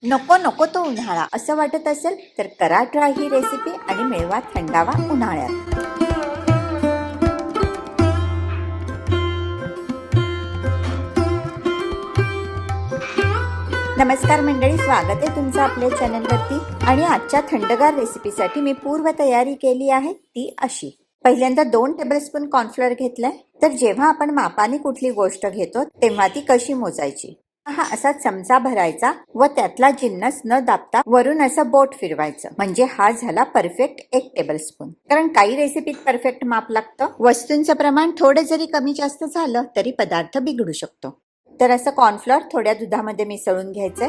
नको नको तो उन्हाळा असं वाटत असेल तर करा ट्राय ही रेसिपी आणि मिळवा थंडावा उन्हाळ्यात. नमस्कार मंडळी, स्वागत आहे तुमचं आपल्या चॅनलवरती. आणि आजच्या थंडगार रेसिपीसाठी मी पूर्व तयारी केली आहे ती अशी. पहिल्यांदा 2 टेबलस्पून कॉर्नफ्लोअर घेतलाय. तर जेव्हा आपण मापाने कुठली गोष्ट घेतो तेव्हा ती कशी मोजायची, हा असा चमचा भरायचा व त्यातला जिन्नस न दाबता वरून असं बोट फिरवायचं, म्हणजे हा झाला परफेक्ट 1 टेबलस्पून. कारण काही रेसिपीत परफेक्ट माप लागतं. वस्तूंचं प्रमाण थोडं जरी कमी जास्त झालं तरी पदार्थ बिघडू शकतो. तर असं कॉर्नफ्लोअर थोड्या दुधामध्ये मिसळून घ्यायचंय.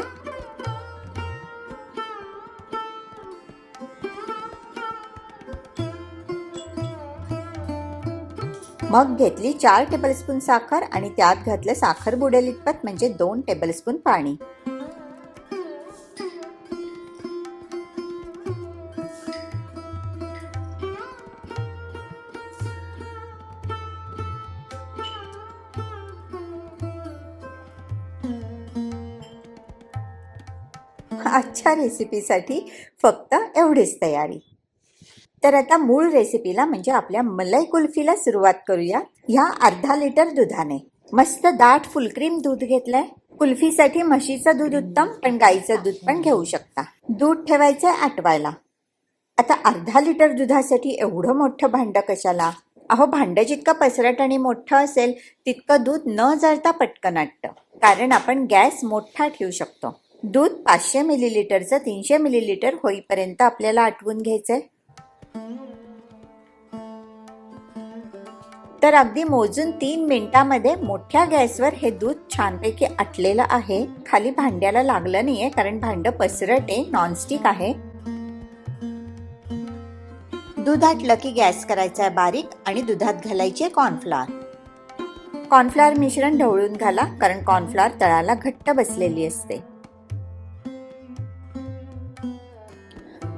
मग घेतली 4 टेबलस्पून साखर आणि त्यात घातलं साखर बुडेल इतपत, म्हणजे 2 टेबलस्पून पाणी. आजच्या रेसिपीसाठी फक्त एवढीच तयारी. तर आता मूळ रेसिपीला म्हणजे आपल्या मलाई कुल्फीला सुरुवात करूया. ह्या अर्धा लिटर दुधाने मस्त दाट फुलक्रीम दूध घेतलंय. कुल्फीसाठी म्हशीचं दूध उत्तम, पण गाईचं दूध पण घेऊ शकता. दूध ठेवायचंय आटवायला. आता अर्धा लिटर दुधासाठी एवढं मोठं भांडं कशाला? अहो, भांडं जितकं पसरट आणि मोठं असेल तितकं दूध न जळता पटकन आटतं, कारण आपण गॅस मोठा ठेवू शकतो. दूध 500 मिलीलिटरचं 300 मिलीलिटर होईपर्यंत आपल्याला आटवून घ्यायचंय. तर अगदी मोजून 3 मिनिटांमध्ये मोठ्या गॅसवर हे दूध छानपैकी आटलेलं आहे. खाली भांड्याला लागलं नाहीये, कारण भांडं पसरट आहे, नॉनस्टिक आहे. दूध आटलं की गॅस करायचा आहे बारीक आणि दुधात घालायचे कॉर्नफ्लॉवर. कॉर्नफ्लॉवर मिश्रण ढवळून घाला, कारण कॉर्नफ्लॉवर तळाला घट्ट बसलेली असते.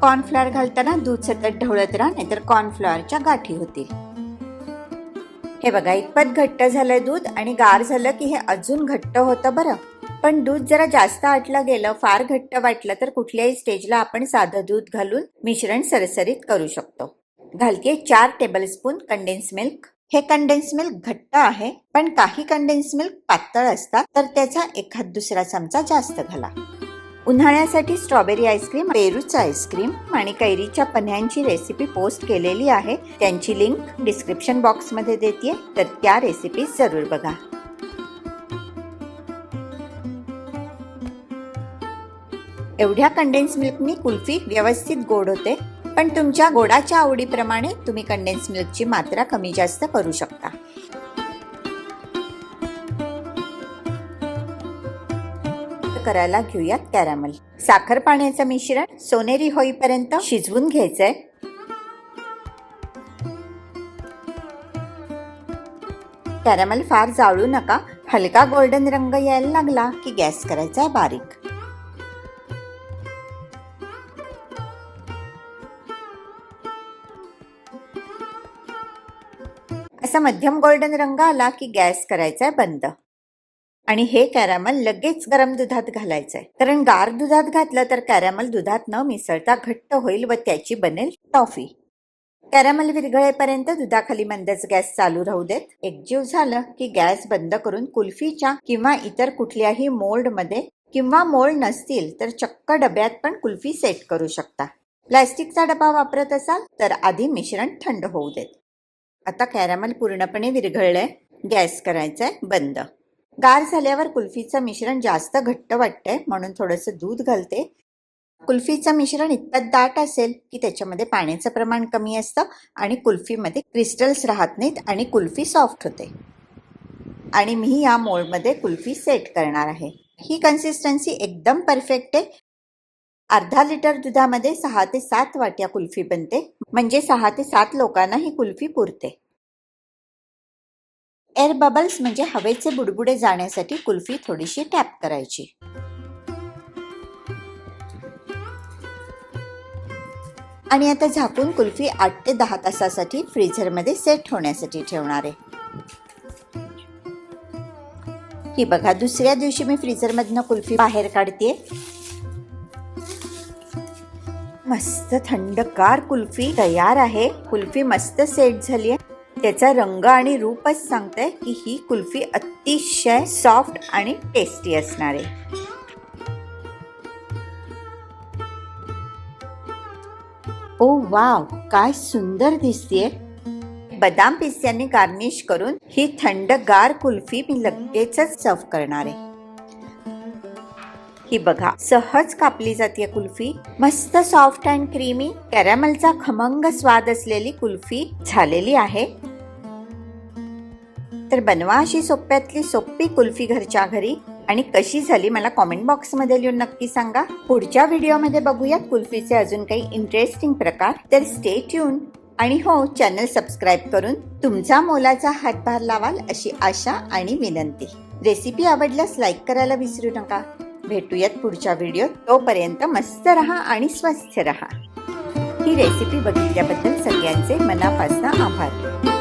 कॉर्नफ्लॉवर घालताना दूध सतत ढवळत राहा, नाहीतर कॉर्नफ्लॉवरच्या गाठी होतील. हे बघा, इतपत घट्ट झालंय दूध. आणि गार झालं की हे अजून घट्ट होतं बरं. पण दूध जरा जास्त आटलं गेलं, फार घट्ट वाटलं तर कुठल्याही स्टेजला आपण साधं दूध घालून मिश्रण सरसरीत करू शकतो. घालते 4 टेबलस्पून कंडेन्स मिल्क. हे कंडेन्स मिल्क घट्ट आहे, पण काही कंडेन्स मिल्क पातळ असतात, तर त्याचा एखाद दुसरा चमचा जास्त घाला. उन्हाळ्यासाठी स्ट्रॉबेरी आईस्क्रीम, पेरूचं आईस्क्रीम आणि कैरीच्या पन्ह्यांची रेसिपी पोस्ट केलेली आहे. त्यांची लिंक डिस्क्रिप्शन बॉक्समध्ये देते, तर त्या रेसिपी जरूर बघा. एवढ्या कंडेन्स मिल्कनी कुल्फी व्यवस्थित गोड होते, पण तुमच्या गोडाच्या आवडीप्रमाणे तुम्ही कंडेन्स मिल्कची मात्रा कमी जास्त करू शकता. करायला घेऊयात कॅरमल. साखर पाण्याचं मिश्रण सोनेरी होईपर्यंत शिजवून घ्यायचंय. कॅरमल फार जाळू नका. हलका गोल्डन रंग यायला लागला की गॅस करायचा बारीक. असा मध्यम गोल्डन रंग आला की गॅस करायचा बंद. आणि हे कॅरमल लगेच गरम दुधात घालायचंय, कारण गार दुधात घातलं तर कॅरमल दुधात न मिसळता घट्ट होईल व त्याची बनेल टॉफी. कॅरमल विरघळेपर्यंत दुधाखाली मंदच गॅस चालू राहू देत. एकजीव झालं की गॅस बंद करून कुल्फीच्या किंवा इतर कुठल्याही मोल्डमध्ये, किंवा मोल्ड नसतील तर चक्क डब्यात पण कुल्फी सेट करू शकता. प्लॅस्टिकचा डबा वापरत असाल तर आधी मिश्रण थंड होऊ देत. आता कॅरमल पूर्णपणे विरघळलंय. गॅस करायचाय बंद. गार झाल्यावर कुल्फीचं मिश्रण जास्त घट्ट वाटतंय, म्हणून थोडंसं दूध घालते. कुल्फीचं मिश्रण इतपत दाट असेल की त्याच्यामध्ये पाण्याचं प्रमाण कमी असतं आणि कुल्फीमध्ये क्रिस्टल्स राहत नाहीत आणि कुल्फी सॉफ्ट होते. आणि मी या मोल्डमध्ये कुल्फी सेट करणार आहे. ही कन्सिस्टन्सी एकदम परफेक्ट आहे. अर्धा लिटर दुधामध्ये 6 ते 7 वाट्या कुल्फी बनते, म्हणजे 6 ते 7 लोकांना ही कुल्फी पुरते. एअर बबल्स म्हणजे हवेचे बुडबुडे जाण्यासाठी कुल्फी थोडीशी टॅप करायची. आणि आता झाकून कुल्फी 8 ते 10 तासासाठी फ्रीझरमध्ये सेट होण्यासाठी ठेवणार आहे. ही बघा, दुसऱ्या दिवशी मी फ्रीझरमधनं कुल्फी बाहेर काढते. मस्त थंडगार कुल्फी तयार आहे. कुल्फी मस्त सेट झाली आहे. त्याचा रंग आणि रूपच सांगतंय की ही कुल्फी अतिशय सॉफ्ट आणि टेस्टी असणार आहे. ओ वाव, काय सुंदर दिसतेय. बदाम पिस्त्यांनी गार्निश करून ही थंडगार कुल्फी मी लगेचच सर्व करणार आहे. ही बघा, सहज कापली जाते कुल्फी. मस्त सॉफ्ट अँड क्रीमी कॅरॅमलचा खमंग स्वाद असलेली कुल्फी झालेली आहे. तर बनवा अशी सोप्यातली सोपी कुल्फी घरच्या घरी. आणि कशी झाली मला कॉमेंट बॉक्स मध्ये लिहून नक्की सांगा. पुढच्या व्हिडिओमध्ये बघूयात कुल्फीचे अजून काही इंटरेस्टिंग प्रकार. तर स्टे ट्यून. आणि हो, चॅनल सबस्क्राईब करून तुमचा मोलाचा हातभार लावाल अशी आशा आणि विनंती. रेसिपी आवडल्यास लाईक करायला विसरू नका. भेटूयात पुढच्या व्हिडिओत. तोपर्यंत मस्त रहा आणि स्वस्थ रहा. ही रेसिपी बघितल्याबद्दल सगळ्यांचे मनापासून आभार.